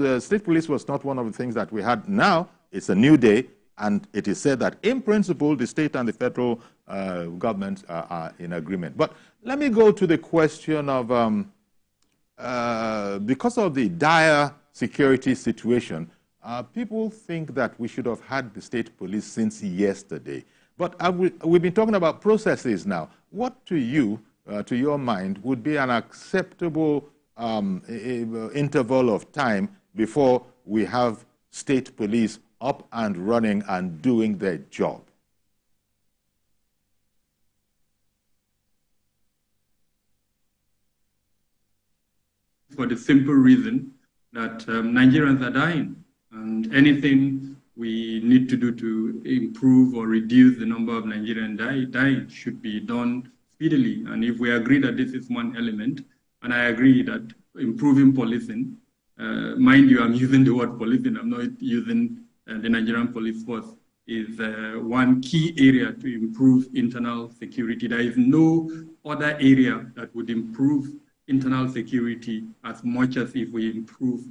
The state police was not one of the things that we had. Now it's a new day, and it is said that in principle the state and the federal governments are in agreement. But let me go to the question of because of the dire security situation, people think that we should have had the state police since yesterday. But we've been talking about processes now. What to you, to your mind, would be an acceptable interval of time before we have state police up and running and doing their job? For the simple reason that Nigerians are dying, and anything we need to do to improve or reduce the number of Nigerians dying should be done speedily. And if we agree that this is one element, and I agree that improving policing, mind you, I'm using the word policing, I'm not using the Nigerian police force, is one key area to improve internal security. There is no other area that would improve internal security as much as if we improve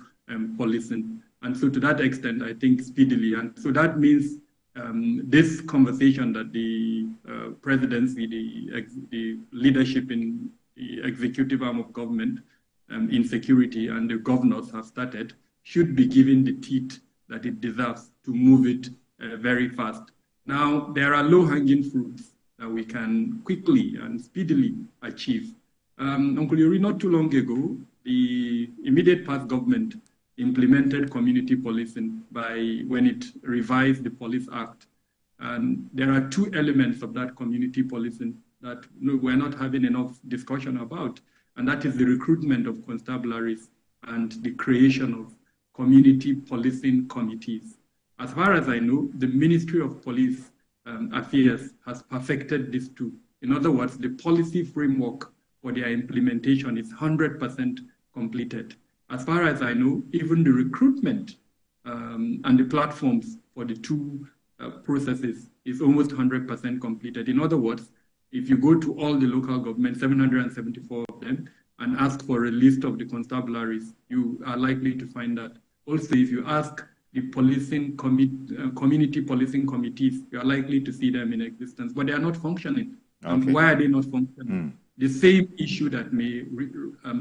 policing. And so to that extent, I think speedily. And so that means this conversation that the presidency, the leadership in the executive arm of government in security and the governors have started should be given the teeth that it deserves to move it very fast. Now, there are low-hanging fruits that we can quickly and speedily achieve. Uncle Yuri, not too long ago, the immediate past government implemented community policing when it revised the Police Act. And there are two elements of that community policing that we're not having enough discussion about, and that is the recruitment of constabularies and the creation of community policing committees. As far as I know, the Ministry of Police Affairs has perfected this too. In other words, the policy framework for their implementation is 100% completed. As far as I know, even the recruitment and the platforms for the two processes is almost 100% completed. In other words, if you go to all the local governments, 774 of them, and ask for a list of the constabularies, you are likely to find that. Also, if you ask the policing community policing committees, you are likely to see them in existence, but they are not functioning. Okay. And why are they not functioning? The same issue that may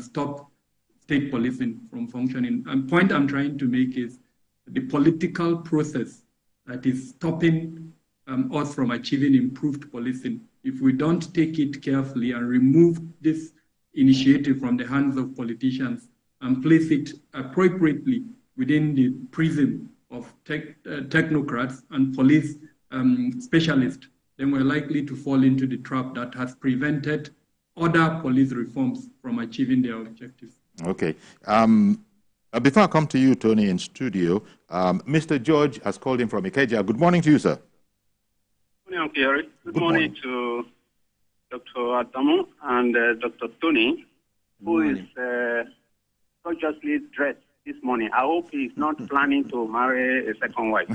stop state policing from functioning. And the point I'm trying to make is the political process that is stopping us from achieving improved policing. If we don't take it carefully and remove this initiative from the hands of politicians and place it appropriately within the prism of technocrats and police specialists, then we're likely to fall into the trap that has prevented other police reforms from achieving their objectives. Okay. Before I come to you, Tony, in studio, Mr. George has called in from Ikeja. Good morning to you, sir. Good morning, Pierre. Good morning to Dr. Adamu and Dr. Tony, who is gorgeously dressed this morning. I hope he's not planning to marry a second wife.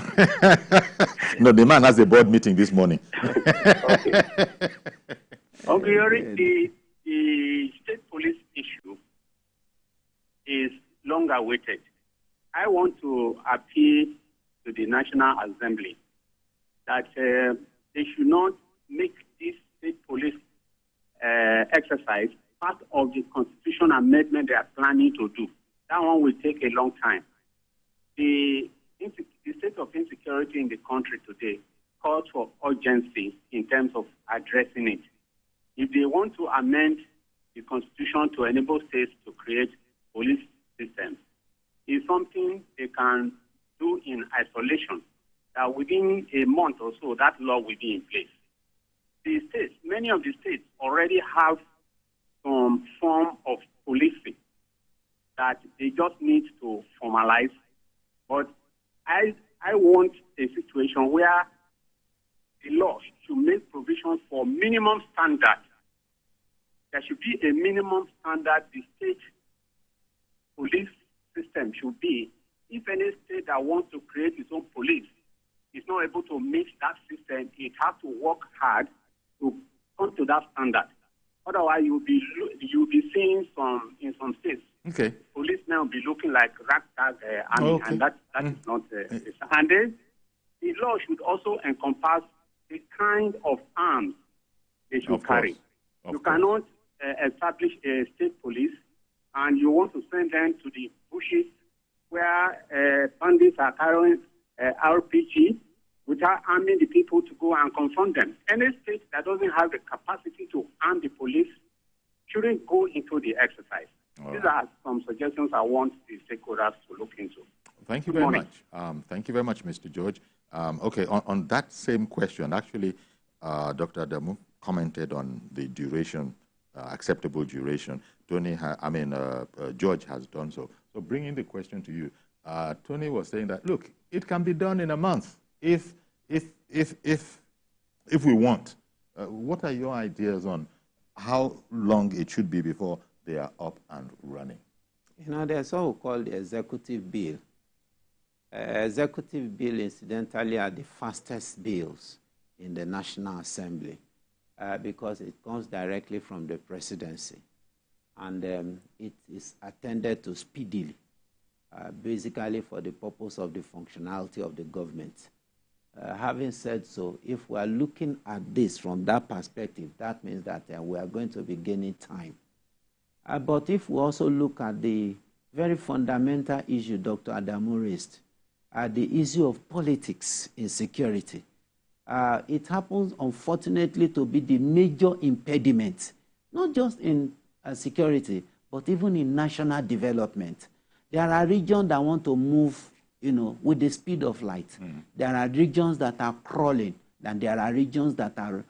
No, the man has a board meeting this morning. Okay. Okay, the state police issue is long awaited. I want to appeal to the National Assembly that they should not make this state police exercise part of the constitutional amendment they are planning to do. That one will take a long time. The state of insecurity in the country today calls for urgency in terms of addressing it. If they want to amend the constitution to enable states to create police systems, it's something they can do in isolation. That within a month or so, that law will be in place. The states, many of the states already have some form of policing that they just need to formalize. But I want a situation where the law should make provisions for minimum standards. There should be a minimum standard the state police system should be. If any state that wants to create its own police is not able to meet that system, it has to work hard to come to that standard. Otherwise, you'll be seeing in some states, okay, police now be looking like ragtag army, and that is not. And then the law should also encompass the kind of arms they should carry. You cannot establish a state police and you want to send them to the bushes where bandits are carrying RPG without arming the people to go and confront them. Any state that doesn't have the capacity to arm the police shouldn't go into the exercise. These are some suggestions I want the stakeholders to look into. Thank you very much. Thank you very much, Mr. George. Okay, on that same question, actually, Dr. Adamu commented on the duration, acceptable duration. George has done so. So bringing the question to you, Tony was saying that, look, it can be done in a month if we want. What are your ideas on how long it should be before they are up and running? You know, there's what we call the executive bill. Executive bill, incidentally, are the fastest bills in the National Assembly because it comes directly from the presidency. And it is attended to speedily, basically for the purpose of the functionality of the government. Having said so, if we are looking at this from that perspective, that means that we are going to be gaining time. But if we also look at the very fundamental issue Dr. Adamu raised, the issue of politics in security, it happens, unfortunately, to be the major impediment, not just in security, but even in national development. There are regions that want to move, with the speed of light. There are regions that are crawling, and there are regions that are,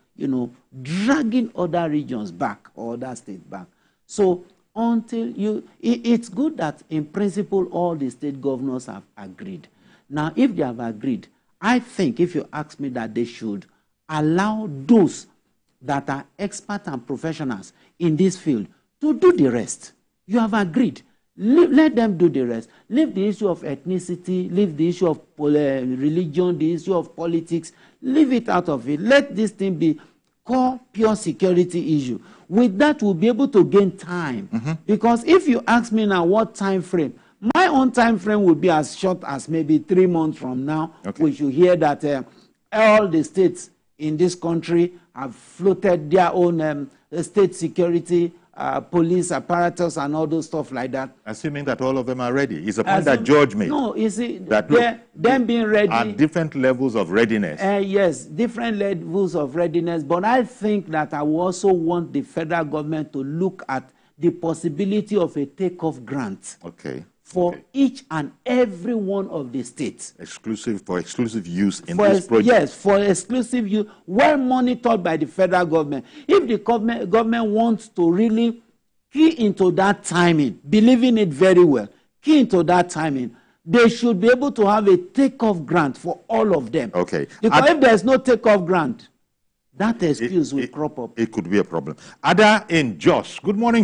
dragging other regions back or other states back. So it's good that in principle all the state governors have agreed. Now, if they have agreed, I think, if you ask me, that they should allow those that are experts and professionals in this field to do the rest. You have agreed. Let them do the rest. Leave the issue of ethnicity, leave the issue of religion, the issue of politics, leave it out of it. Let this thing be core, pure security issue. With that, we'll be able to gain time. Because if you ask me now what time frame, my own time frame would be as short as maybe 3 months from now. We should hear that all the states in this country have floated their own state security police apparatus and all those stuff like that. Assuming that all of them are ready. It's a point that George made. No, you see, that them being ready. At different levels of readiness. Yes, different levels of readiness. But I think that I will also want the federal government to look at the possibility of a takeoff grant. For each and every one of the states. For exclusive use in this project. Yes, for exclusive use, well monitored by the federal government. If the government wants to really key into that timing, believing it very well, key into that timing, they should be able to have a takeoff grant for all of them. Because if there's no takeoff grant, that excuse will crop up. It could be a problem. Ada in Jos, good morning.